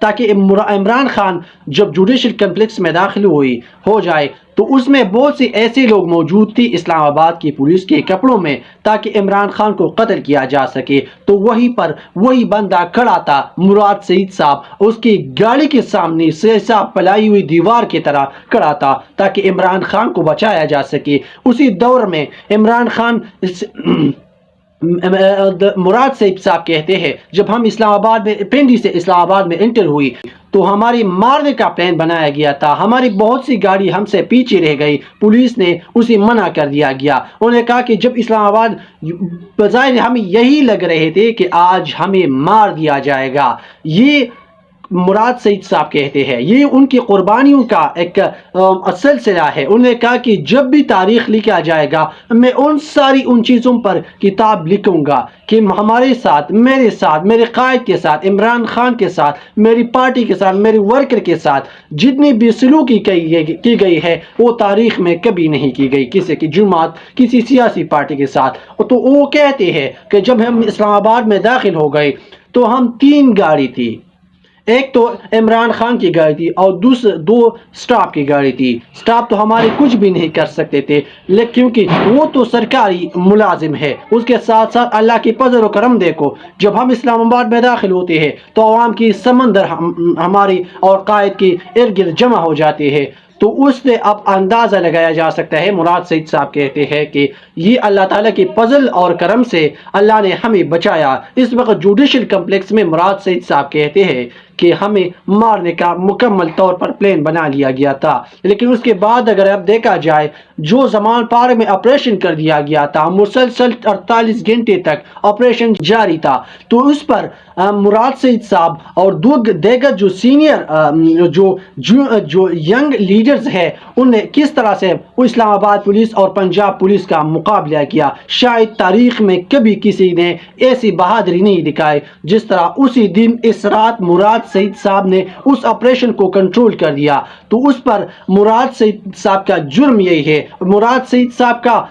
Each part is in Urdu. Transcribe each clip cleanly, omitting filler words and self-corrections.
تاکہ عمران خان جب جوڈیشل کمپلیکس میں داخل ہو جائے تو اس میں بہت سی ایسے لوگ موجود تھی اسلام آباد کی پولیس کے کپڑوں میں تاکہ عمران خان کو قتل کیا جا سکے، تو وہیں پر وہی بندہ کھڑا تھا مراد سعید صاحب، اس کی گاڑی کے سامنے سیسا پلائی ہوئی دیوار کی طرح کھڑا تھا تاکہ عمران خان کو بچایا جا سکے۔ اسی دور میں عمران خان مراد سعید صاحب کہتے ہیں جب ہم اسلام آباد میں پنڈی سے اسلام آباد میں انٹر ہوئی تو ہماری مارنے کا پلان بنایا گیا تھا، ہماری بہت سی گاڑی ہم سے پیچھے رہ گئی، پولیس نے اسے منع کر دیا گیا۔ انہوں نے کہا کہ جب اسلام آباد بظاہر ہمیں یہی لگ رہے تھے کہ آج ہمیں مار دیا جائے گا، یہ مراد سعید صاحب کہتے ہیں، یہ ان کی قربانیوں کا ایک سلسلہ ہے۔ انہوں نے کہا کہ جب بھی تاریخ لکھا جائے گا میں ان چیزوں پر کتاب لکھوں گا کہ ہمارے ساتھ، میرے ساتھ، میرے قائد کے ساتھ، عمران خان کے ساتھ، میری پارٹی کے ساتھ، میرے ورکر کے ساتھ جتنی بھی سلوکی کی گئی ہے وہ تاریخ میں کبھی نہیں کی گئی کسی کی جماعت، کسی سیاسی پارٹی کے ساتھ۔ تو وہ کہتے ہیں کہ جب ہم اسلام آباد میں داخل ہو گئے تو ہم 3 گاڑی تھی، ایک تو عمران خان کی گاڑی تھی اور دو سٹاف کی گاڑی تھی۔ سٹاف تو ہمارے کچھ بھی نہیں کر سکتے تھے لیکن کیونکہ وہ تو سرکاری ملازم ہے، اس کے ساتھ ساتھ اللہ کی فضل و کرم دیکھو جب ہم اسلام آباد میں داخل ہوتے ہیں تو عوام کی سمندر ہماری اور قائد کی ارد گرد جمع ہو جاتے ہیں، تو اس سے اب اندازہ لگایا جا سکتا ہے۔ مراد سعید صاحب کہتے ہیں کہ یہ اللہ تعالیٰ کی فضل اور کرم سے اللہ نے ہمیں بچایا۔ اس وقت جوڈیشل کمپلیکس میں مراد سعید صاحب کہتے ہیں کہ ہمیں مارنے کا مکمل طور پر پلان بنا لیا گیا تھا، لیکن اس کے بعد اگر اب دیکھا جائے جو زمان پار میں آپریشن کر دیا گیا تھا، مسلسل 48 گھنٹے تک آپریشن جاری تھا، تو اس پر مراد سعید صاحب اور دیگر جو سینئر جو ینگ لیڈرز ہے انہوں نے کس طرح سے اسلام آباد پولیس اور پنجاب پولیس کا مقابلہ کیا۔ شاید تاریخ میں کبھی کسی نے ایسی بہادری نہیں دکھائی جس طرح اسی دن اس رات مراد سعید صاحب نے اس آپریشن کو کنٹرول کر دیا۔ تو اس پر مراد سعید صاحب کا جرم یہی ہے، مراد سعید صاحب کا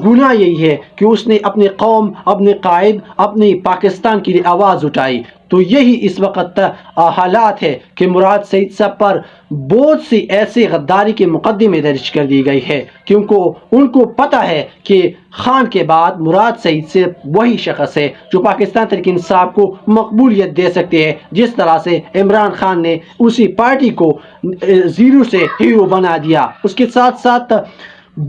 گناہ یہی ہے کہ اس نے اپنی قوم، اپنے قائد، اپنی پاکستان کے لیے آواز اٹھائی۔ تو یہی اس وقت حالات ہے کہ مراد سعید صاحب پر بہت سی ایسے غداری کے مقدمے درج کر دی گئی ہے کیونکہ ان کو پتہ ہے کہ خان کے بعد مراد سعید سے وہی شخص ہے جو پاکستان تحریک انصاف کو مقبولیت دے سکتے ہیں، جس طرح سے عمران خان نے اسی پارٹی کو زیرو سے ہیرو بنا دیا۔ اس کے ساتھ ساتھ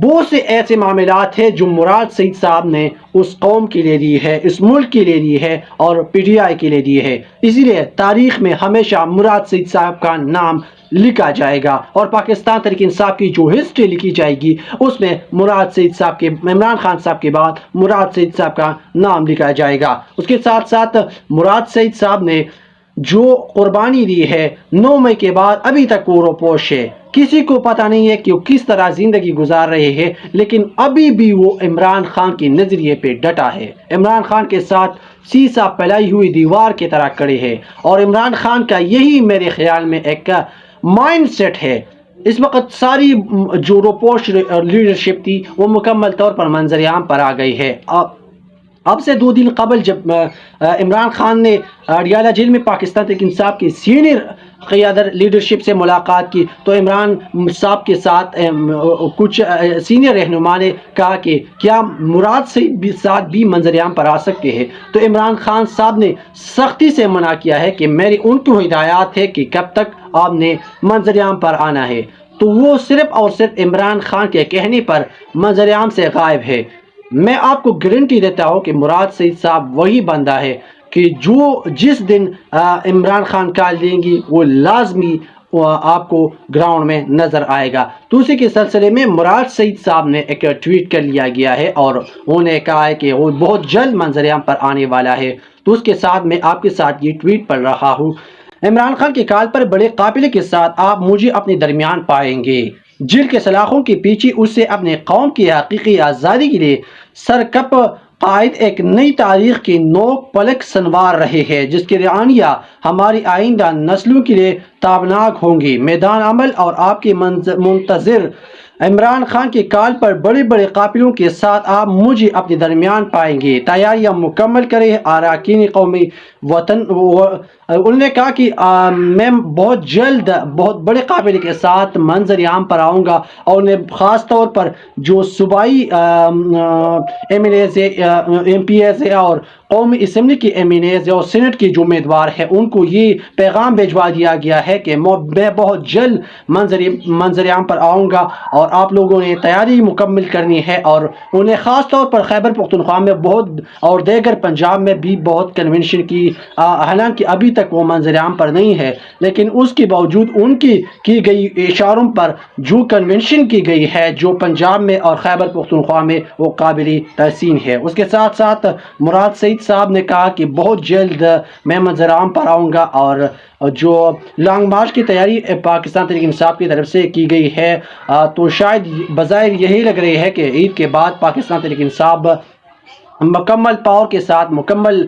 بہت سے ایسے معاملات ہیں جو مراد سعید صاحب نے اس قوم کے لیے دی ہے، اس ملک کے لیے دی ہے اور پی ٹی آئی کے لیے دی ہے۔ اسی لیے تاریخ میں ہمیشہ مراد سعید صاحب کا نام لکھا جائے گا اور پاکستان تحریک انصاف کی جو ہسٹری لکھی جائے گی اس میں مراد سعید صاحب کے، عمران خان صاحب کے بعد مراد سعید صاحب کا نام لکھا جائے گا۔ اس کے ساتھ ساتھ مراد سعید صاحب نے جو قربانی دی ہے 9 مئی کے بعد ابھی تک وہ روپوش ہے، کسی کو پتہ نہیں ہے کہ وہ کس طرح زندگی گزار رہے ہیں، لیکن ابھی بھی وہ عمران خان کے نظریے پہ ڈٹا ہے، عمران خان کے ساتھ سیسا پلائی ہوئی دیوار کی طرح کھڑے ہے، اور عمران خان کا یہی میرے خیال میں ایک مائنڈ سیٹ ہے۔ اس وقت ساری جو روپوش لیڈرشپ تھی وہ مکمل طور پر منظر عام پر آ گئی ہے۔ اب سے 2 دن قبل جب عمران خان نے اڈیالہ جیل میں پاکستان تحریک انصاف کی سینئر قیادت لیڈرشپ سے ملاقات کی تو عمران صاحب کے ساتھ کچھ سینئر رہنما نے کہا کہ کیا مراد سے ساتھ بھی منظر عام پر آ سکتے ہیں، تو عمران خان صاحب نے سختی سے منع کیا ہے کہ میری ان کو ہدایات ہے کہ کب تک آپ نے منظر عام پر آنا ہے، تو وہ صرف اور صرف عمران خان کے کہنے پر منظر عام سے غائب ہے۔ میں آپ کو گارنٹی دیتا ہوں کہ مراد سعید صاحب وہی بندہ ہے کہ جس دن عمران خان کال دیں گی وہ لازمی آپ کو گراؤنڈ میں نظر آئے گا۔ تو اسی کے سلسلے میں مراد سعید صاحب نے ایک ٹویٹ کر لیا گیا ہے اور انہوں نے کہا ہے کہ وہ بہت جلد منظر عام پر آنے والا ہے۔ تو اس کے ساتھ میں آپ کے ساتھ یہ ٹویٹ پڑھ رہا ہوں: عمران خان کے کال پر بڑے قافلے کے ساتھ آپ مجھے اپنے درمیان پائیں گے، جیل کے سلاخوں کے پیچھے اس سے اپنے قوم کی حقیقی آزادی کے لیے سرکپ قائد ایک نئی تاریخ کی نوک پلک سنوار رہے ہیں جس کی رعایاں ہماری آئندہ نسلوں کے لیے تابناک ہوں گی۔ میدان عمل اور آپ کے منتظر عمران خان کے کال پر بڑے بڑے قافلوں کے ساتھ آپ مجھے اپنے درمیان پائیں گے۔ تیاریاں مکمل کریں، اراکین قومی وطن انہوں نے کہا کہ میں بہت جلد بہت بڑے قافلے کے ساتھ منظر عام پر آؤں گا، اور انہیں خاص طور پر جو صوبائی M L As M P As ہے اور قومی اسمبلی کی ایم این ایز اور سینٹ کی جو امیدوار ہے ان کو یہ پیغام بھیجوا دیا گیا ہے کہ میں بہت جلد منظر عام پر آؤں گا، اور آپ لوگوں نے تیاری مکمل کرنی ہے۔ اور انہیں خاص طور پر خیبر پختونخوا میں بہت اور دیگر پنجاب میں بھی بہت کنونشن کی، حالانکہ ابھی تک وہ منظر عام پر نہیں ہے، لیکن اس کے باوجود ان کی گئی اشاروں پر جو کنونشن کی گئی ہے جو پنجاب میں اور خیبر پختونخوا میں، وہ قابل تحسین ہے۔ اس کے ساتھ ساتھ مراد سعید صاحب نے کہا کہ بہت جلد میں منظر عام پر آؤں گا، اور جو لانگ مارچ کی تیاری پاکستان تحریک انصاف کی طرف سے کی گئی ہے، تو شاید بظاہر یہی لگ رہی ہے کہ عید کے بعد پاکستان تحریک انصاف مکمل پاور کے ساتھ، مکمل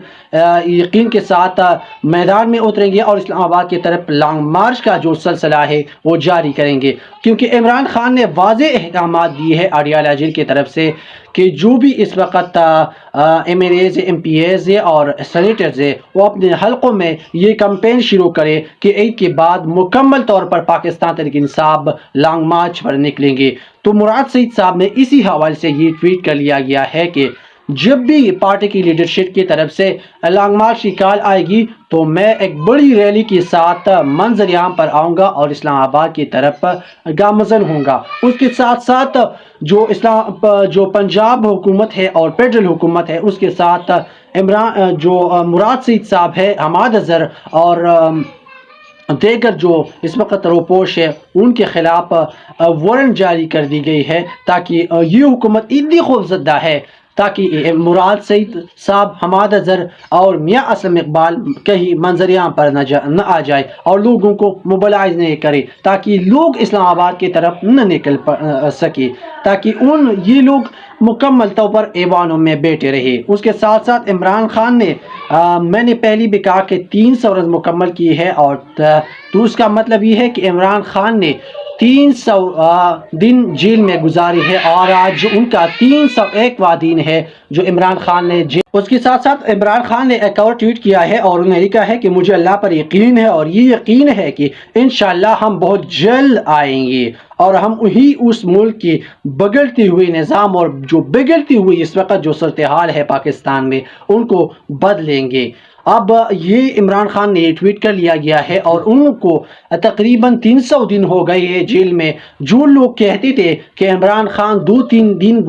یقین کے ساتھ میدان میں اتریں گے اور اسلام آباد کی طرف لانگ مارچ کا جو سلسلہ ہے وہ جاری کریں گے، کیونکہ عمران خان نے واضح احکامات دیے ہیں آئیڈیالوجی کی طرف سے کہ جو بھی اس وقت M L As M P As اور سینیٹرز ہے وہ اپنے حلقوں میں یہ کمپین شروع کرے کہ عید کے بعد مکمل طور پر پاکستان تحریک انصاف لانگ مارچ پر نکلیں گے۔ تو مراد سعید صاحب نے اسی حوالے سے یہ ٹویٹ کر لیا گیا ہے کہ جب بھی پارٹی کی لیڈرشپ کی طرف سے لانگ مارچ کی کال آئے گی تو میں ایک بڑی ریلی کے ساتھ منظر عام پر آؤں گا اور اسلام آباد کی طرف گامزن ہوں گا۔ اس کے ساتھ ساتھ جو پنجاب حکومت ہے اور فیڈرل حکومت ہے اس کے ساتھ مراد سعید صاحب ہے، حماد اظہر اور دیگر جو اس وقت روپوش ہے ان کے خلاف وارنٹ جاری کر دی گئی ہے، تاکہ یہ حکومت اتنی خوفزدہ ہے تاکہ مراد سعید صاحب، حماد اظہر اور میاں اسلم اقبال کہیں منظر عام پر نہ آ جائے اور لوگوں کو موبلائز نہیں کرے، تاکہ لوگ اسلام آباد کی طرف نہ نکل سکے، تاکہ یہ لوگ مکمل طور پر ایوانوں میں بیٹھے رہے۔ اس کے ساتھ ساتھ عمران خان نے میں نے پہلی بھی کہا کہ 300 روز مکمل کی ہے، اور تو اس کا مطلب یہ ہے کہ عمران خان نے 300 دن جیل میں گزاری ہے، اور آج ان کا 301واں دن ہے جو عمران خان نے اس کے ساتھ ساتھ عمران خان نے ایک اور ٹویٹ کیا ہے اور انہوں نے لکھا ہے کہ مجھے اللہ پر یقین ہے، اور یہ یقین ہے کہ انشاءاللہ ہم بہت جلد آئیں گے اور ہم اس ملک کی بگڑتی ہوئی نظام اور جو بگڑتی ہوئی اس وقت جو صورتحال ہے پاکستان میں ان کو بدلیں گے۔ اب یہ عمران خان نے ٹویٹ کر لیا گیا ہے، اور ان کو تقریباً 300 دن ہو گئے ہیں جیل میں۔ جو لوگ کہتے تھے کہ عمران خان 2-3 دن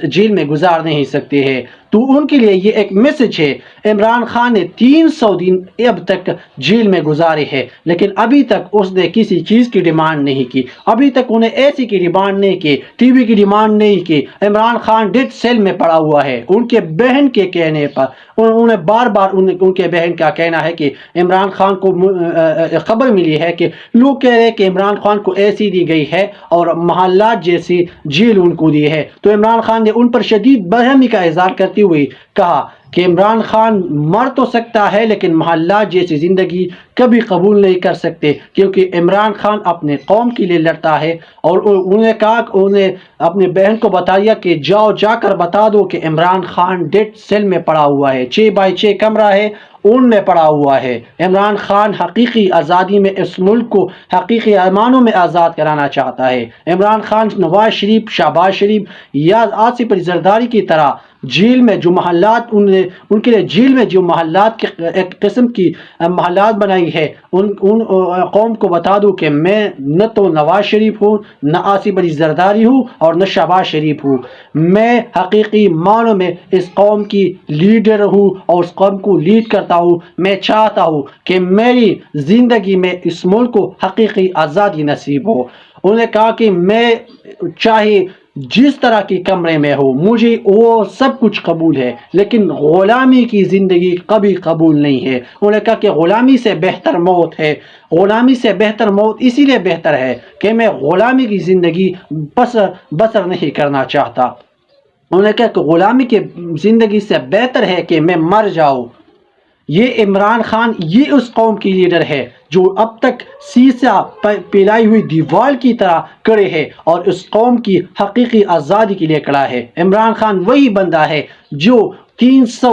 جیل میں گزار نہیں سکتے ہیں، تو ان کے لیے یہ ایک میسج ہے۔ عمران خان نے 300 دن اب تک جیل میں گزارے ہیں، لیکن ابھی تک اس نے کسی چیز کی ڈیمانڈ نہیں کی، ابھی تک انہیں ایسی کی ڈیمانڈ نہیں کی، ٹی وی کی ڈیمانڈ نہیں کی۔ عمران خان ڈیتھ سیل میں پڑا ہوا ہے۔ ان کے بہن کے کہنے پر انہیں بار بار ان کے بہن کا کہنا ہے کہ عمران خان کو خبر ملی ہے کہ لوگ کہہ رہے ہیں کہ عمران خان کو ایسی دی گئی ہے اور محلات جیسی جیل ان کو دی ہے۔ تو عمران خان نے ان پر شدید برہمی کا اظہار کرتے ہوئے کہا کہ عمران خان مر تو سکتا ہے لیکن محلات جیسی زندگی کبھی قبول نہیں کر سکتے، کیونکہ عمران خان اپنے قوم کے لیے لڑتا ہے۔ اور انہوں نے کہا کہ انہیں اپنے بہن کو بتایا کہ جا کر بتا دو کہ عمران خان ڈیتھ سیل میں پڑا ہوا ہے، 6x6 کمرہ ہے ان میں پڑا ہوا ہے۔ عمران خان حقیقی آزادی میں اس ملک کو حقیقی امانوں میں آزاد کرانا چاہتا ہے۔ عمران خان نواز شریف، شہباز شریف یا آصف علی زرداری کی طرح جیل میں جو محلات ان کے لیے جیل میں جو محلات کی ایک قسم کی محلات بنائی ہے، ان قوم کو بتا دو کہ میں نہ تو نواز شریف ہوں، نہ آصف علی زرداری ہوں اور نہ شہباز شریف ہوں، میں حقیقی معنوں میں اس قوم کی لیڈر ہوں اور اس قوم کو لیڈ کرتا ہوں۔ میں چاہتا ہوں کہ میری زندگی میں اس ملک کو حقیقی آزادی نصیب ہو۔ انہوں نے کہا کہ میں چاہے جس طرح کی کمرے میں ہو مجھے وہ سب کچھ قبول ہے، لیکن غلامی کی زندگی کبھی قبول نہیں ہے۔ انہوں نے کہا کہ غلامی سے بہتر موت ہے، غلامی سے بہتر موت اسی لیے بہتر ہے کہ میں غلامی کی زندگی بسر نہیں کرنا چاہتا۔ انہوں نے کہا کہ غلامی کی زندگی سے بہتر ہے کہ میں مر جاؤں۔ یہ عمران خان یہ اس قوم کی لیڈر ہے جو اب تک سیسا پلائی ہوئی دیوار کی طرح کھڑے ہے اور اس قوم کی حقیقی آزادی کے لیے کھڑا ہے۔ عمران خان وہی بندہ ہے جو 300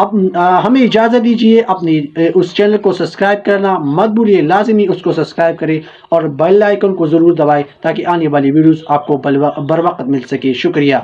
اب ہمیں اجازت دیجیے، اپنی اس چینل کو سبسکرائب کرنا مت بھولیے، لازمی اس کو سبسکرائب کریں اور بیل آئیکن کو ضرور دبائیں تاکہ آنے والی ویڈیوز آپ کو بر وقت مل سکے۔ شکریہ۔